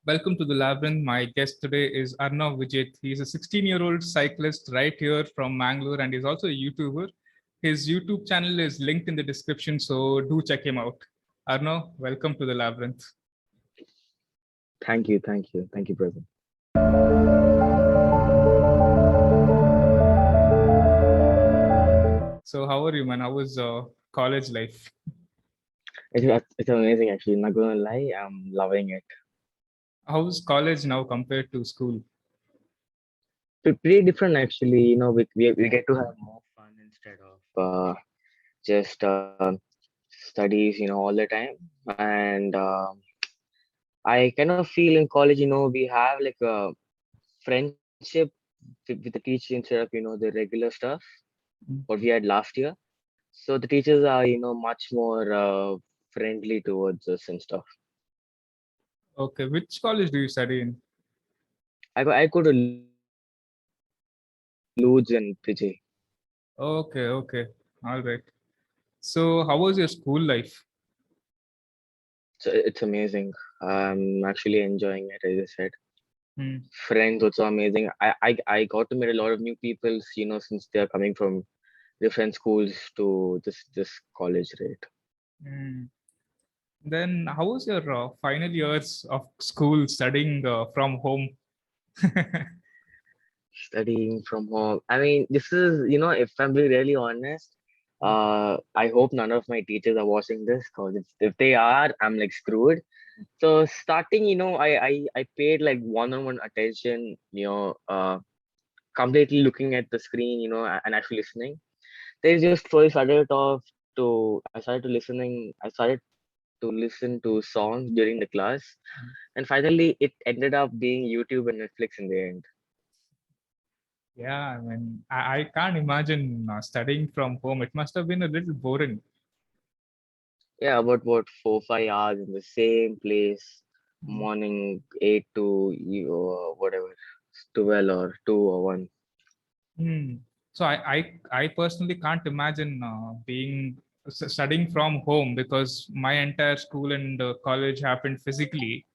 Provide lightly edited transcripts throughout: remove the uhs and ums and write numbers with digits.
Welcome to the Labyrinth. My guest today is Arnav Vijeth. He's a 16-year-old cyclist right here from Mangalore, and he's also a YouTuber. His YouTube channel is linked in the description, so do check him out. Arnav, welcome to the Labyrinth. Thank you, brother. So, how are you, man? How was college life? It's amazing actually. Not gonna lie, I'm loving it. How's college now compared to school? Pretty different actually. We get to have more fun instead of just studies. All the time. And I kind of feel in college, we have like a friendship with the teacher instead of the regular stuff what we had last year. So the teachers are much more friendly towards us and stuff. Okay, which college do you study in? I go to Ludes and Vijay. Okay, all right. So, how was your school life? So it's amazing. I'm actually enjoying it, as I said. Hmm. Friends also amazing. I got to meet a lot of new people, since they're coming from different schools to this college, right? Hmm. Then, how was your final years of school studying from home? Studying from home. I mean, this is, if I'm being really honest, I hope none of my teachers are watching this because if they are, I'm like screwed. So starting, I paid like one-on-one attention, completely looking at the screen, and actually listening. They just slowly started off to I started to listen to songs during the class, and finally it ended up being YouTube and Netflix in the end. Yeah, I mean, I can't imagine studying from home. It must have been a little boring. Yeah, about what 4 5 hours in the same place, morning 8 to whatever 12 or 2 or 1. Hmm. So I personally can't imagine being studying from home because my entire school and college happened physically.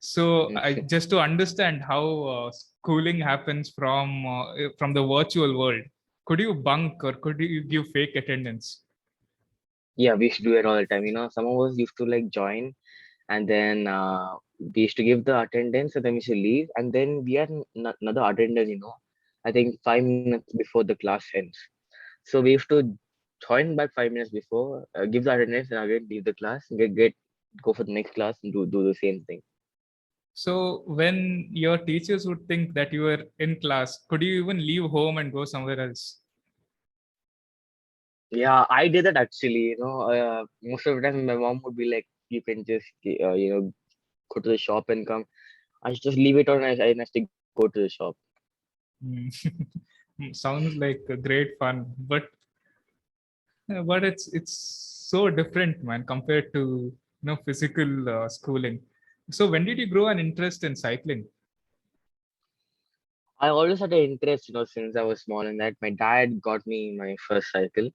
So I just to understand how schooling happens from the virtual world. Could you bunk or could you give fake attendance? Yeah, we used to do it all the time. Some of us used to like join, and then we used to give the attendance, and then we should leave, and then we had another attendance. I think 5 minutes before the class ends. So we used to join back 5 minutes before, give the attendance, and again leave the class, and get go for the next class and do the same thing. So when your teachers would think that you were in class, could you even leave home and go somewhere else? Yeah, I did that actually. Most of the time my mom would be like, "You can just go to the shop and come." I should just leave it on. I actually go to the shop. Hmm. Sounds like a great fun, but it's so different, man, compared to physical schooling. So when did you grow an interest in cycling? I always had an interest, since I was small, in that my dad got me my first cycle.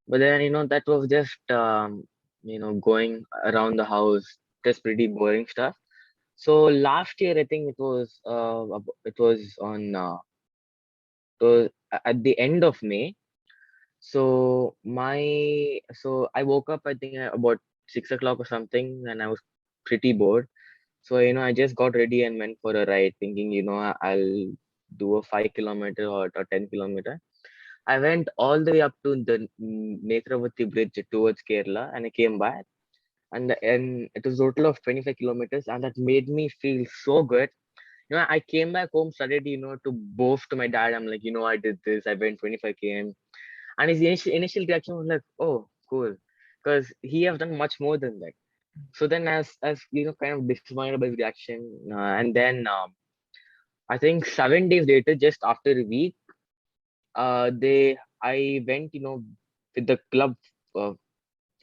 But then, that was just, going around the house, just pretty boring stuff. So last year, I think it was on, it was at the end of May. So I woke up, I think about 6 o'clock or something, and I was pretty bored. So, I just got ready and went for a ride, thinking, I'll do a 5 kilometer or 10 kilometer. I went all the way up to the Netravati bridge towards Kerala, and I came back. And it was a total of 25 kilometers, and that made me feel so good. I came back home, started, to boast to my dad. I'm like, I did this. I went 25 km, and his initial reaction was like, "Oh, cool," because he has done much more than that. So then, as kind of disappointed by his reaction, and then I think 7 days later, just after a week, I went, with the club uh,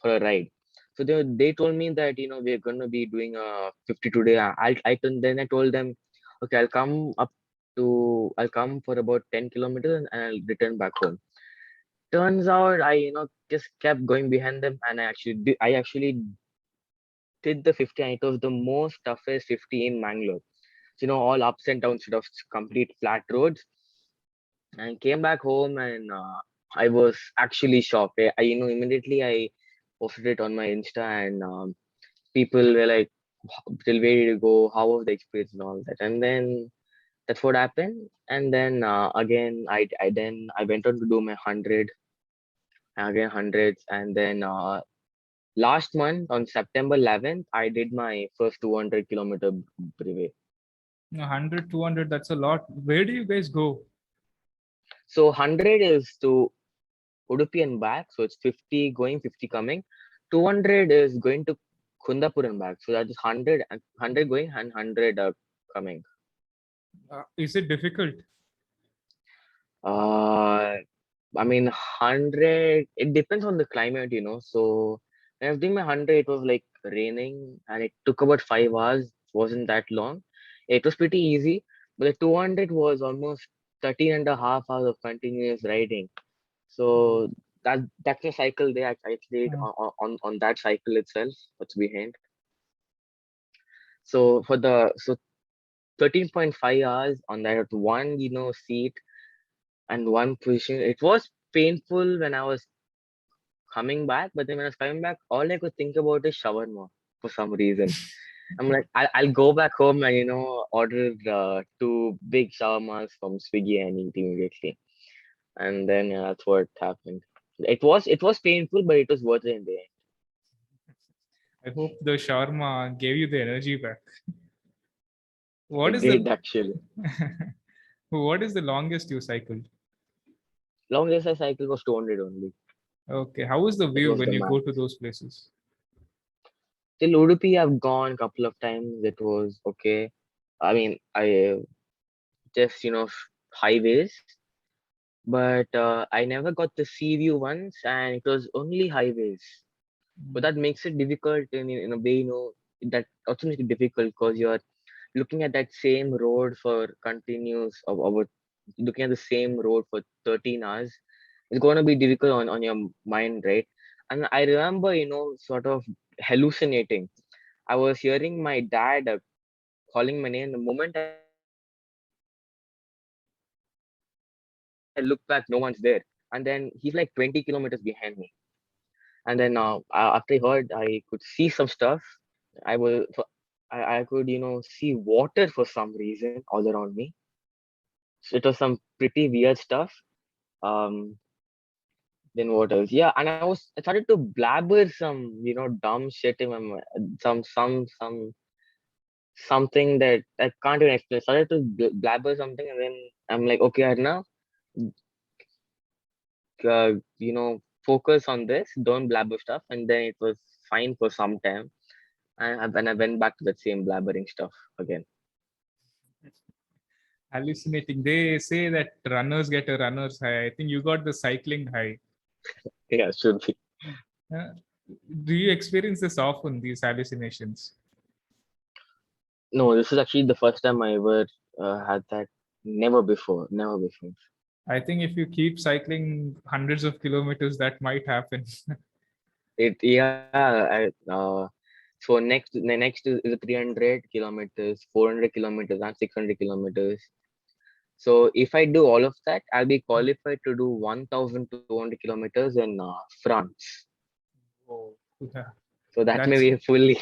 for a ride. So they told me that we're gonna be doing a 52 day. Then I told them, okay, I'll come for about 10 kilometers and I'll return back home. Turns out I just kept going behind them, and I actually did the 50, and it was the most toughest 50 in Mangalore. So, all ups and downs, sort of complete flat roads. And came back home, and I was actually shocked. Immediately I posted it on my Insta, and people were like, "Till where did you go? How was the experience and all that?" And then that's what happened. And then again, I went on to do my 100, again hundreds, and then last month on September 11th, I did my first 200-kilometer brevet. 100, 200, that's a lot. Where do you guys go? So 100 is to Udupi and back, so it's 50 going, 50 coming. 200 is going to Kundapur and back, so that is 100 going and 100 coming. Is it difficult? Uh, I mean, 100, it depends on the climate, So when I was doing my 100, it was like raining and it took about 5 hours. It wasn't that long. It was pretty easy, but the 200 was almost 13 and a half hours of continuous riding. So that's a cycle there. I actually Uh, on that cycle itself, what's behind. So 13.5 hours on that one, seat and one position. It was painful when I was coming back, but then when I was coming back, all I could think about is shawarma for some reason. I'm like, I'll go back home and order two big shawarmas from Swiggy and eat immediately. And then that's what happened. It was painful, but it was worth it in the end. I hope the shawarma gave you the energy back. What It is did the actually. what is the longest you cycled? Longest I cycled was 200 only. Okay, how is the That view was when the you max. go to those places? Till Udupi, I've gone a couple of times. It was okay. I mean, I just highways, but I never got the sea view once, and it was only highways. But that makes it difficult in a way, that also makes it difficult because you're looking at that same road for continuous of about looking at the same road for 13 hours. It's going to be difficult on your mind, right? And I remember, sort of hallucinating. I was hearing my dad calling my name. The moment I looked back, no one's there. And then he's like 20 kilometers behind me. And then after I heard, I could see some stuff. I was, I could, see water for some reason all around me. So it was some pretty weird stuff. Um, then what else? Yeah, and I started to blabber some, dumb shit in my something that I can't even explain. Started to blabber something, and then I'm like, okay, Arnav, focus on this. Don't blabber stuff. And then it was fine for some time, and I went back to that same blabbering stuff again. Hallucinating. They say that runners get a runner's high. I think you got the cycling high. Yeah, should be. Uh, do you experience this often, these hallucinations? No, this is actually the first time I ever had that. Never before. Never before. I think if you keep cycling hundreds of kilometers, that might happen. So the next is the 300 kilometers, 400 kilometers, and 600 kilometers. So if I do all of that, I'll be qualified to do 1,200 kilometers in France. Oh, yeah. So that may That's be fully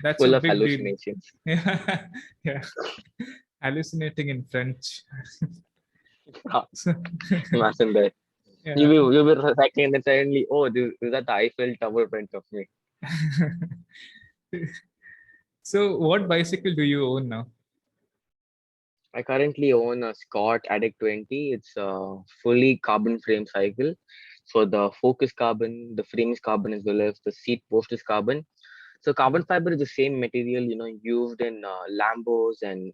that's a full of big deal. hallucinations. Yeah, yeah. Hallucinating in French. So, Imagine that. yeah. You'll be cycling and then suddenly, oh, this is that the Eiffel Tower in front of me. So, what bicycle do you own now? I currently own a Scott Addict 20. It's a fully carbon frame cycle. So the fork is carbon, the frame is carbon, as well as the seat post is carbon. So carbon fiber is the same material, used in Lambos and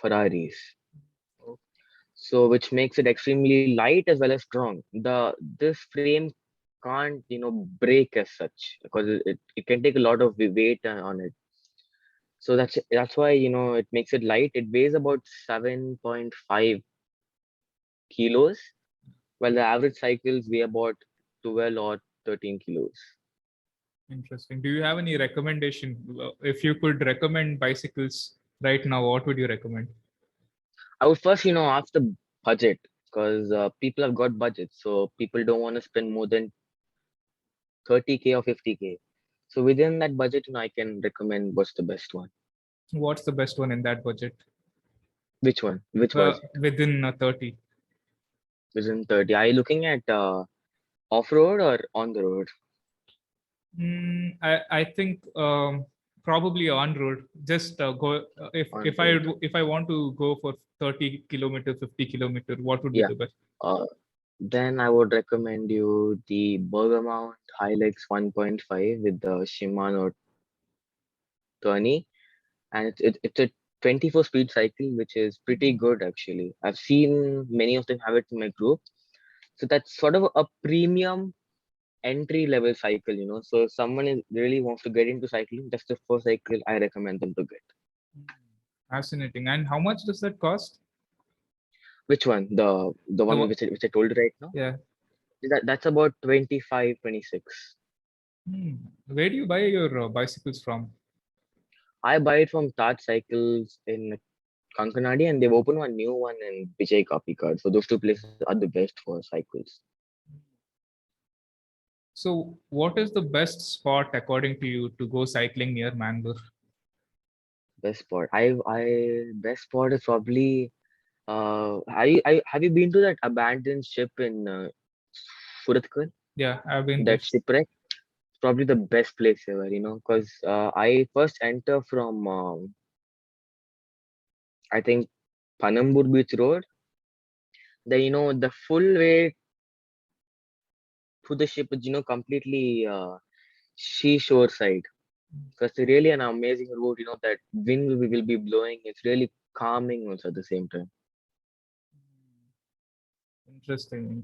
Ferraris. So which makes it extremely light as well as strong. This frame can't, break as such because it can take a lot of weight on it. So that's why it makes it light. It weighs about 7.5 kilos, while the average cycles weigh about 12 or 13 kilos. Interesting. Do you have any recommendation? If you could recommend bicycles right now, what would you recommend? I would first, ask the budget, because people have got budgets, so people don't want to spend more than 30K or 50K. So within that budget, I can recommend what's the best one. What's the best one in that budget? Which one? Which budget? Within 30. Within 30. Are you looking at off-road or on the road? I think probably on road. Just go On road. if I want to go for 30 kilometer, 50 kilometer, what would be Yeah. the best? Then I would recommend you the Bergamount Hilux 1.5 with the Shimano tourney, and it's a 24 speed cycle, which is pretty good actually. I've seen many of them have it in my group, so that's sort of a premium entry level cycle. So if someone really wants to get into cycling, that's the first cycle I recommend them to get. Fascinating. And how much does that cost? Which one? The one one- which I told you right now? Yeah. That's about 25, 26. Where do you buy your bicycles from? I buy it from Taj Cycles in Kankanadi, and they've opened one new one in Vijay Card. So those two places are the best for cycles. So, what is the best spot according to you to go cycling near Mangalore? Best spot. Best spot is probably have you been to that abandoned ship in Surathkal? Yeah, I've been That there. shipwreck? Probably the best place ever, because I first enter from I think Panambur Beach Road. Then the full way to the ship is completely seashore side. So it's really an amazing route. That wind will be blowing. It's really calming also at the same time. Interesting.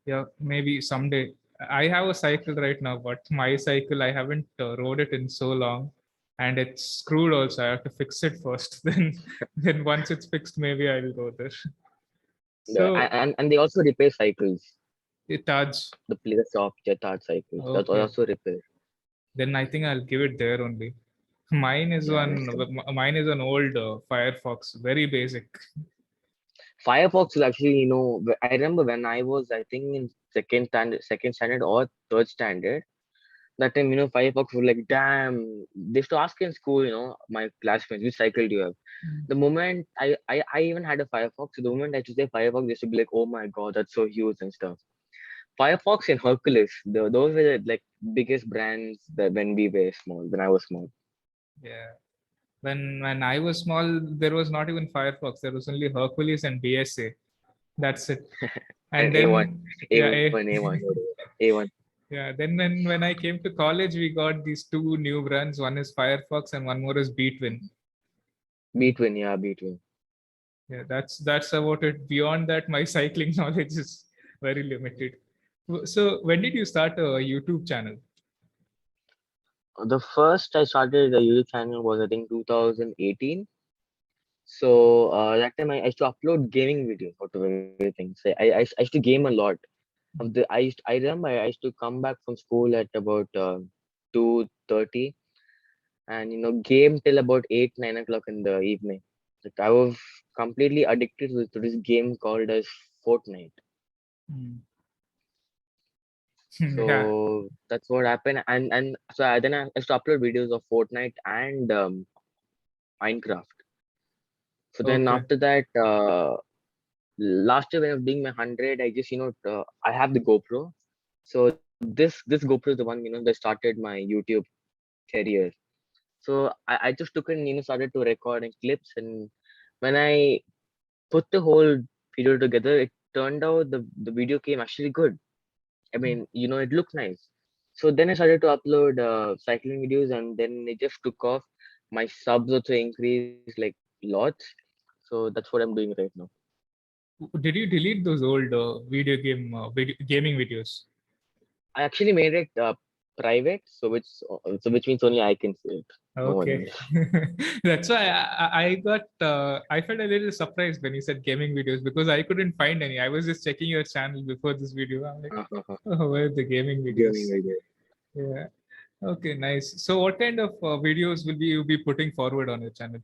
Yeah, maybe someday. I have a cycle right now, but my cycle, I haven't rode it in so long, and it's screwed also. I have to fix it first. Then once it's fixed, maybe I will go there. So And they also repair cycles. Taj. The place of Taj Cycles. That's Okay. also repair. Then I think I'll give it there only. Mine is Yeah, an old Firefox, very basic. Firefox is actually, I remember when I was, I think in second standard or third standard, that time, Firefox was like, damn, they used to ask in school, my classmates, which cycle do you have? The moment I even had a Firefox, so the moment I used to say Firefox, they used to be like, oh my God, that's so huge and stuff. Firefox and Hercules, those were the like biggest brands that when I was small. Yeah. When I was small, there was not even Firefox. There was only Hercules and BSA. That's it. And A1, then A1, A1. yeah. Then when I came to college, we got these two new brands. One is Firefox and one more is Betwin. Between, yeah, between. Yeah, that's about it. Beyond that, my cycling knowledge is very limited. So when did you start a YouTube channel? The first I started the YouTube channel was I think 2018. So that time I used to upload gaming videos out of everything. So I used to game a lot. I remember I used to come back from school at about 2:30, and game till about 8, 9 o'clock in the evening. Like I was completely addicted to this game called as Fortnite. Yeah. So that's what happened, and so then I used to upload videos of Fortnite and Minecraft. So then Okay. after that, last year when I was doing my 100, I just I have the GoPro. So this GoPro is the one that started my YouTube career. So I just took it and started to recording clips, and when I put the whole video together, it turned out the video came actually good. I mean, it looked nice. So then I started to upload cycling videos, and then it just took off. My subs also increased like lots. So that's what I'm doing right now. Did you delete those old gaming videos? I actually made it private, so which means only I can see it. No one Okay. else. That's why I got I felt a little surprised when you said gaming videos because I couldn't find any. I was just checking your channel before this video. I'm like, oh, where are the gaming videos? Gaming video. Yeah. Okay, nice. So what kind of videos will you be putting forward on your channel?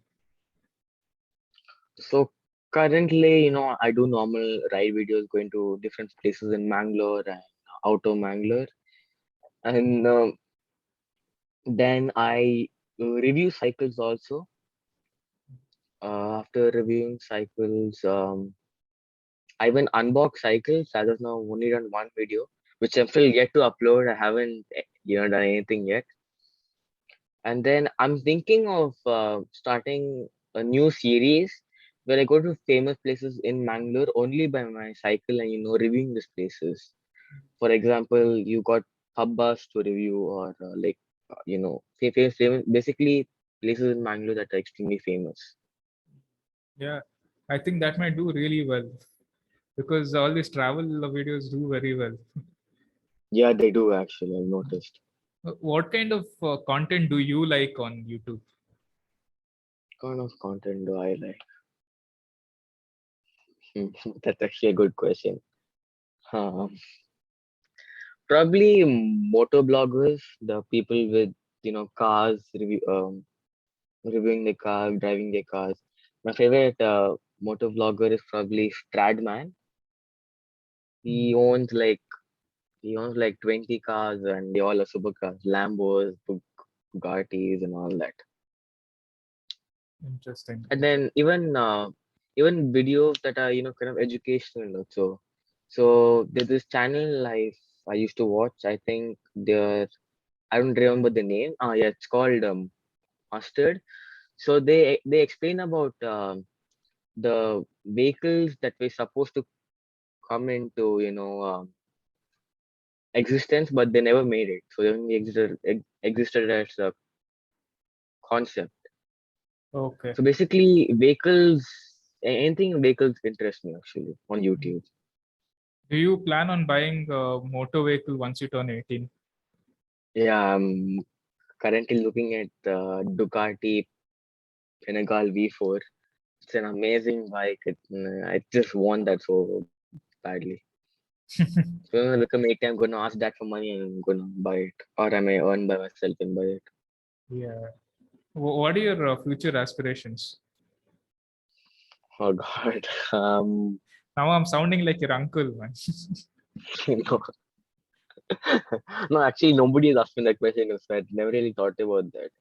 So currently, I do normal ride videos going to different places in Mangalore and out of Mangalore. And then I review cycles also. After reviewing cycles, I even unbox cycles. As of now, only done one video, which I'm still yet to upload. I haven't, done anything yet. And then I'm thinking of starting a new series where I go to famous places in Mangalore only by my cycle and reviewing these places. For example, you got pubbas to review or famous, basically places in Mangalore that are extremely famous. Yeah, I think that might do really well because all these travel videos do very well. Yeah, they do actually. I've noticed. What kind of content do you like on YouTube? Kind of content do I like? That's actually a good question. Um, Probably motor bloggers, the people with cars reviewing the car, driving their cars. My favorite motor vlogger is probably Stradman. He owns like 20 cars and they all are supercars, Lambos, Bugattis, and all that. Interesting. And then even videos that are kind of educational also. So there's this channel I used to watch. I think I don't remember the name. Yeah, it's called Mustard. So they explain about the vehicles that were supposed to come into existence, but they never made it. So they only existed as a concept. Okay. So basically, anything vehicles interest me actually on YouTube. Do you plan on buying a motor vehicle once you turn 18? Yeah, I'm currently looking at Ducati Panigale V4. It's an amazing bike. I just want that so badly. So when I become 18, I'm gonna ask that for money and I'm gonna buy it, or I may earn by myself and buy it. Yeah. What are your future aspirations? Oh God, um, Now I'm sounding like your uncle, man. you know, no, actually, nobody has asked me that question. So I never really thought about that.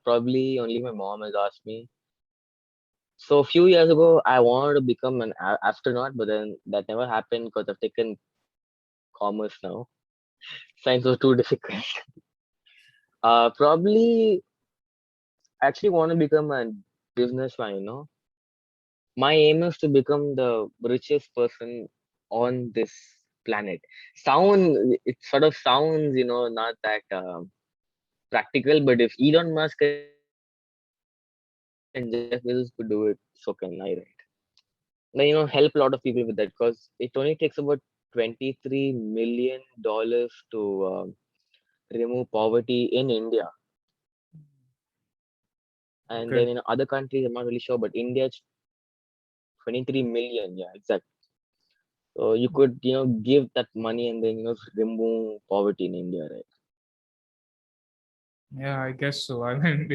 Probably only my mom has asked me. So a few years ago, I wanted to become an astronaut, but then that never happened because I've taken commerce now. Science was too difficult. Probably actually want to become a businessman. My aim is to become the richest person on this planet. It sort of sounds, not that practical, but if Elon Musk and Jeff Bezos could do it, so can I, right? Then, help a lot of people with that because it only takes about $23 million to remove poverty in India. And Okay. then in other countries, I'm not really sure, but India, it's 23 million. Yeah, exactly. So you could, give that money and then, remove poverty in India, right? Yeah, I guess so. I mean,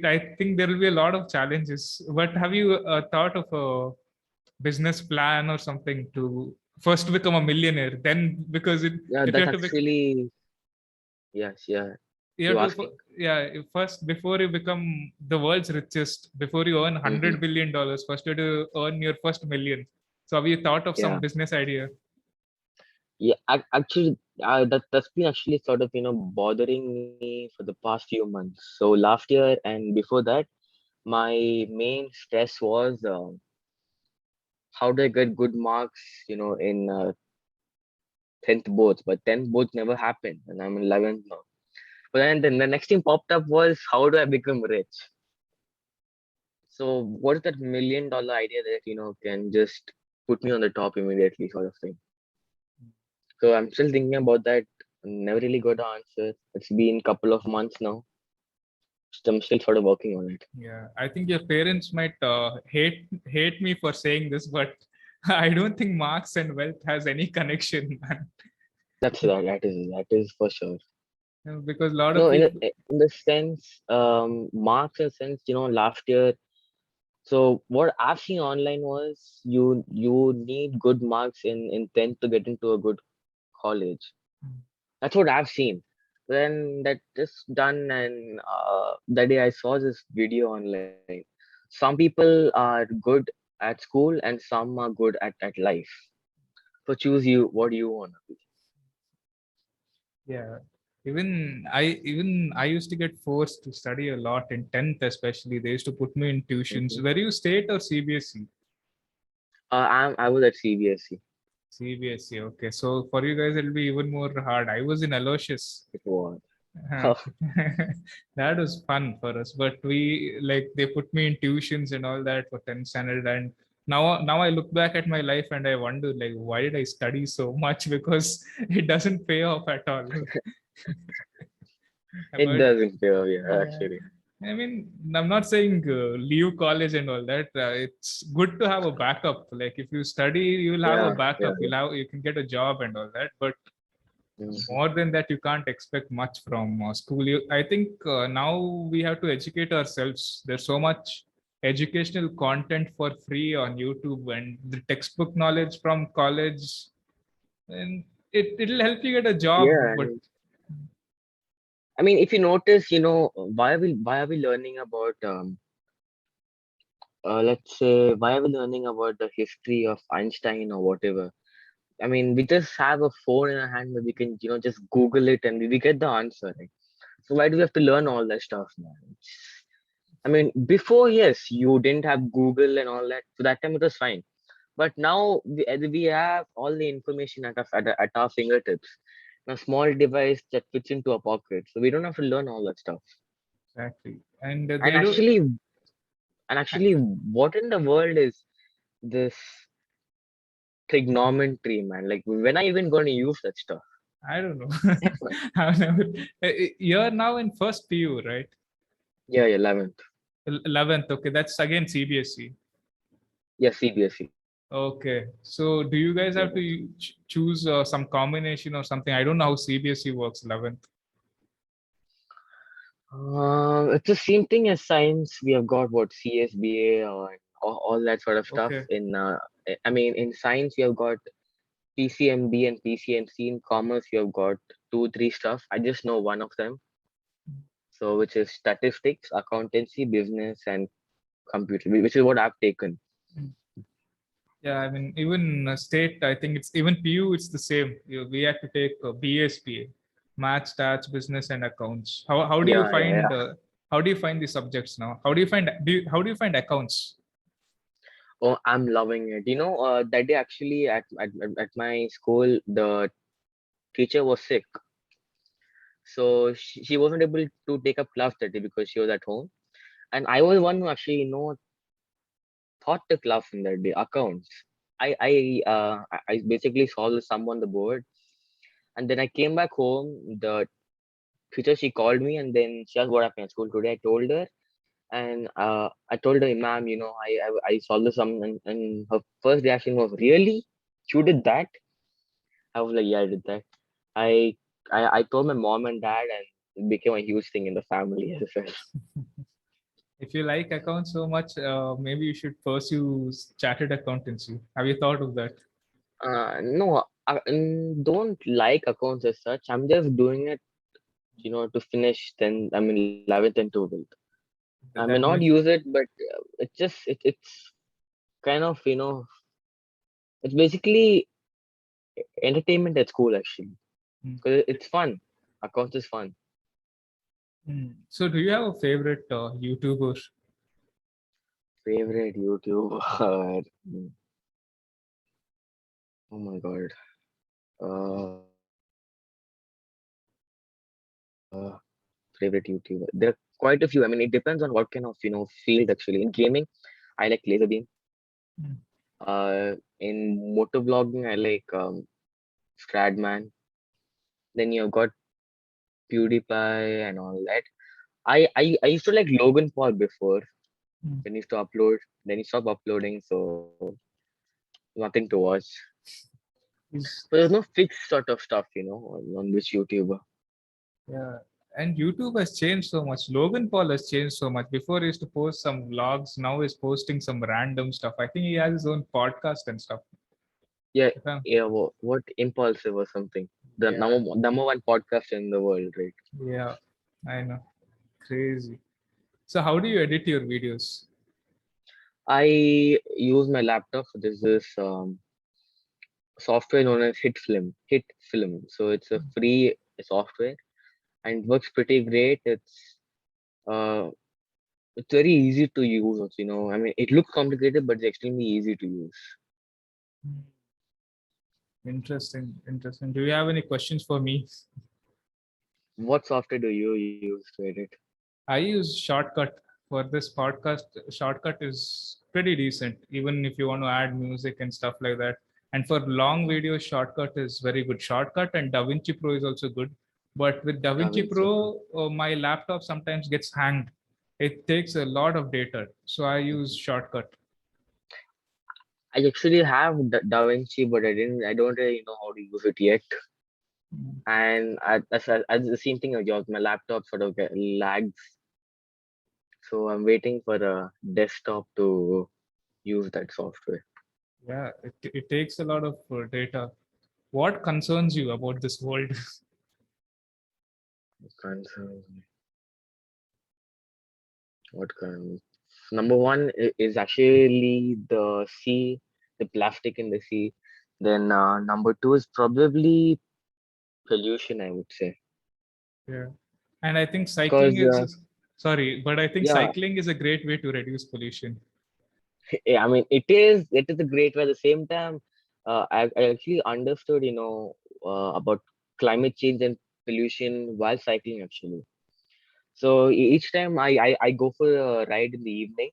I think there will be a lot of challenges. But have you thought of a business plan or something to first become a millionaire? Then, because Yeah, if you that's have to be, actually, yes, yeah. you You have to, asking? first before you become the world's richest, before you earn Mm-hmm. $100 billion, first you have to earn your first million. So, have you thought of some Yeah. business idea? Yeah, actually, that's been actually sort of, bothering me for the past few months. So last year and before that, my main stress was how do I get good marks, in 10th boards, but 10th boards never happened, and I'm in 11th now. But then the next thing popped up was how do I become rich? So what is that $1 million idea that can just put me on the top immediately, sort of thing? So I'm still thinking about that. Never really got an answer. It's been a couple of months now. I'm still sort of working on it. Yeah, I think your parents might hate me for saying this, but I don't think marks and wealth has any connection, man. That is for sure. Because a lot of No, people. in the sense, marks in sense, last year. So what I've seen online was you need good marks in 10th to get into a good college. That's what I've seen. Then that is done, and that day I saw this video online. Some people are good at school, and some are good at life. So choose you what you want to be. Yeah. Even I used to get forced to study a lot in 10th, especially. They used to put me in tuitions. Mhm. Were you state or CBSE? I was at CBSE. CBSE. Okay. So for you guys, it'll be even more hard. I was in Aloysius. It was. Uh, that was fun for us, but we like they put me in tuitions and all that for 10th standard, and now I look back at my life and I wonder like why did I study so much because it doesn't pay off at all. It But doesn't feel, yeah, yeah, actually. I mean, I'm not saying leave college and all that. It's good to have a backup. Like if you study, you'll have a Yeah, yeah, backup. yeah. You can get a job and all that. But Mhm. more than that, you can't expect much from school. I think now we have to educate ourselves. There's so much educational content for free on YouTube, and the textbook knowledge from college, and it'll help you get a job. Yeah, But and I mean, if you notice, why are we learning about let's say why are we learning about the history of Einstein or whatever? I mean, we just have a phone in our hand where we can, just Google it and we get the answer, right? So why do we have to learn all that stuff, man? I mean, before, yes, you didn't have Google and all that. So that time it was fine. But now we have all the information at our fingertips. A small device that fits into our pocket. So we don't have to learn all that stuff. exactly, and And they do. actually, what in the world is this trigonometry, man? Like, when are you even going to use that stuff? I don't know. Never. I've never. You're now in first PU, right? Yeah, yeah, 11th. 11th. Okay, that's again CBSE. Yeah, CBSE. Okay, so do you guys have Yeah. to choose some combination or something? I don't know how CBSE works. 11th. It's the same thing as science. We have got what CSBA or all that sort of stuff. Okay. I mean, in science we have got PCMB and PCMC. In commerce you have got two, three stuff. I just know one of them. So which is statistics, accountancy, business, and computer, which is what I've taken. Yeah, I mean, even state, I think it's even PU, it's the same. We have to take BSPA, Math, Stats, Business, and Accounts. Yeah, yeah, yeah. How do you find the subjects now? How do you find accounts? Oh, I'm loving it. That day actually at my school, the teacher was sick. So she wasn't able to take up class that day because she was at home. And I was one who actually, taught the class in that day, accounts. I basically solved the sum on the board. And then I came back home. The teacher, she called me and then she asked what happened at school today. I told her. And I told her, ma'am, I solved the sum. And her first reaction was, really? You did that? I was like, yeah, I did that. I I told my mom and dad, and it became a huge thing in the family as well. If you like accounts so much, maybe you should pursue chartered accountancy. Have you thought of that? No, I don't like accounts as such. I'm just doing it, to finish 11th and 12th. I may not That use makes it, but it's kind of, it's basically entertainment at school actually. mm, Because it's fun. Accounts is fun. So, do you have a favorite YouTuber? Favorite YouTuber. Oh my God. Favorite YouTuber. There are quite a few. I mean, it depends on what kind of, field actually. In gaming, I like Laserbeam. Mm. In motovlogging, I like Stradman. Then you've got PewDiePie and all that. I used to like Logan Paul before. Mm. When he used to upload, then he stopped uploading, so nothing to watch. He's, But there's no fixed sort of stuff, on which YouTuber. yeah. And YouTube has changed so much. Logan Paul has changed so much. Before he used to post some vlogs, now he's posting some random stuff. I think he has his own podcast and stuff. Yeah, Yeah, yeah. What Impulsive or something? The yeah, number one podcast in the world, right? yeah. I know. Crazy. So how do you edit your videos? I use my laptop. There's this software known as Hit Film. So it's a free software and it works pretty great. Uh, it's very easy to use. I mean, it looks complicated, but it's extremely easy to use. Hmm. Interesting, interesting. Do you have any questions for me? What software do you use to edit? I use Shortcut for this podcast. Shortcut is pretty decent, even if you want to add music and stuff like that. And for long videos, Shortcut is very good. Shortcut and DaVinci Pro is also good. But with DaVinci DaVinci. Pro, my laptop sometimes gets hanged. It takes a lot of data. So I use Shortcut. I actually have DaVinci, but I don't really know how to use it yet. Mm. And that's the same thing as yours. My laptop sort of lags, so I'm waiting for a desktop to use that software. Yeah, it takes a lot of data. What concerns you about this world? Concerns me. What kind? Number one is actually the sea, the plastic in the sea. Then number two is probably pollution, I would say, Yeah. And I think cycling because is, sorry, but I think yeah, cycling is a great way to reduce pollution. yeah, I mean, it is a great way. At the same time, I actually understood, about climate change and pollution while cycling actually. So each time I go for a ride in the evening.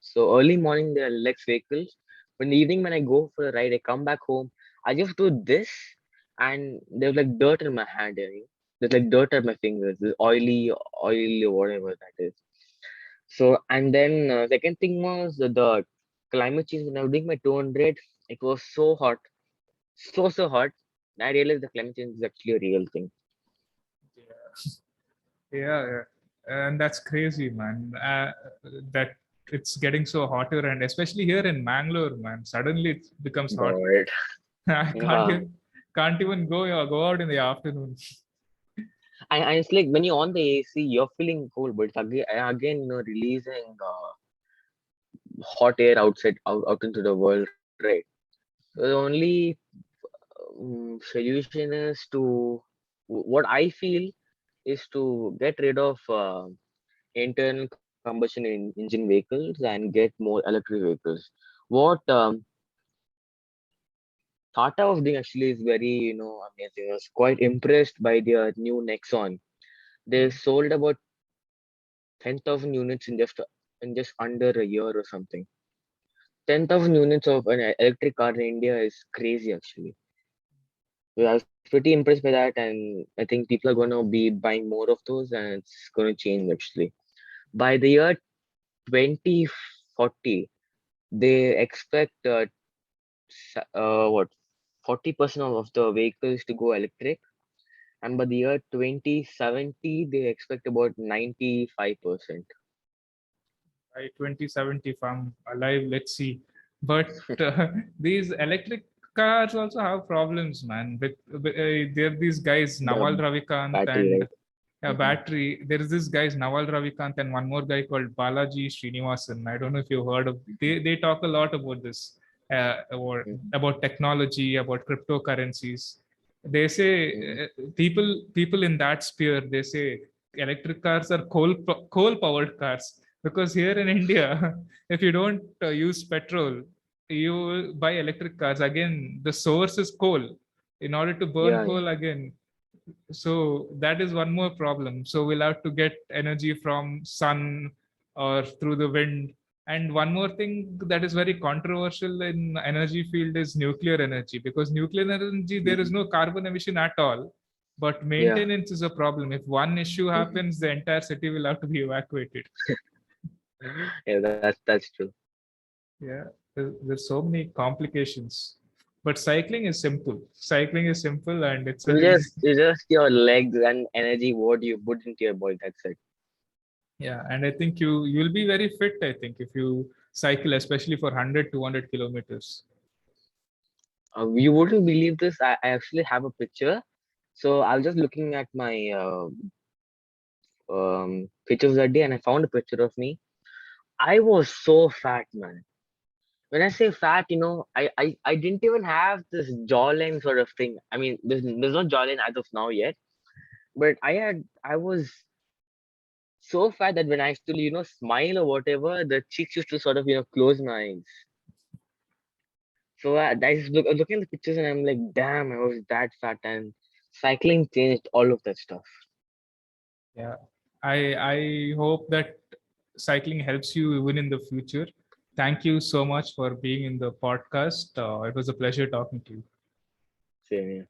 So early morning there are less vehicles. But in the evening when I go for a ride, I come back home. I just do this, and there's like dirt in my hand. There's like dirt at my fingers. There's oily or whatever that is. So and then second thing was the climate change. When I was doing my 200, it was so hot, so hot. I realized the climate change is actually a real thing. Yeah. Yeah, yeah. And that's crazy, man. That it's getting so hotter, and especially here in Mangalore, man. Suddenly it becomes hot. God. I Yeah. can't even go out in the afternoon. And it's like when you're on the AC, you're feeling cold, but it's again, releasing hot air out into the world, right? So the only solution is what I feel is to get rid of internal combustion engine vehicles and get more electric vehicles. What Tata was doing actually is very, amazing. I was quite impressed by their new Nexon. They sold about 10,000 units in just under a year or something. 10,000 units of an electric car in India is crazy actually. So I was pretty impressed by that, and I think people are going to be buying more of those, and it's going to change actually. By the year 2040, they expect what 40% of the vehicles to go electric, and by the year 2070, they expect about 95%. By 2070, if I'm alive, let's see. But these electric cars also have problems, man. There are these guys, Naval The Ravikant battery, and right? Mhm. battery. There is this guys, Naval Ravikant, and one more guy called Balaji Srinivasan. I don't know if you've heard of. They talk a lot about this, Mhm. about technology, about cryptocurrencies. They say Mhm. people in that sphere. They say electric cars are coal powered cars, because here in India, if you don't use petrol, you buy electric cars. Again, the source is coal. In order to burn Yeah, yeah. coal again, so that is one more problem. So we'll have to get energy from sun or through the wind. And one more thing that is very controversial in energy field is nuclear energy, because nuclear energy there is Mhm. no carbon emission at all, but Yeah. maintenance is a problem. If one issue Mhm. happens, the entire city will have to be evacuated. Yeah, that's true. Yeah, there's so many complications. But cycling is simple. Cycling is simple, and it's a It's just your legs and energy what you put into your body. That's it. yeah. And I think you'll be very fit. I think if you cycle, especially for 100, 200 kilometers. You wouldn't believe this. I actually have a picture. So I was just looking at my pictures that day, and I found a picture of me. I was so fat, man. When I say fat, I didn't even have this jawline sort of thing. I mean, there's no jawline as of now yet, but I was so fat that when I used to, smile or whatever, the cheeks used to sort of, close my eyes. So I just looking at the pictures and I'm like, damn, I was that fat, and cycling changed all of that stuff. Yeah. I hope that cycling helps you even in the future. Thank you so much for being in the podcast. It was a pleasure talking to you. Same here.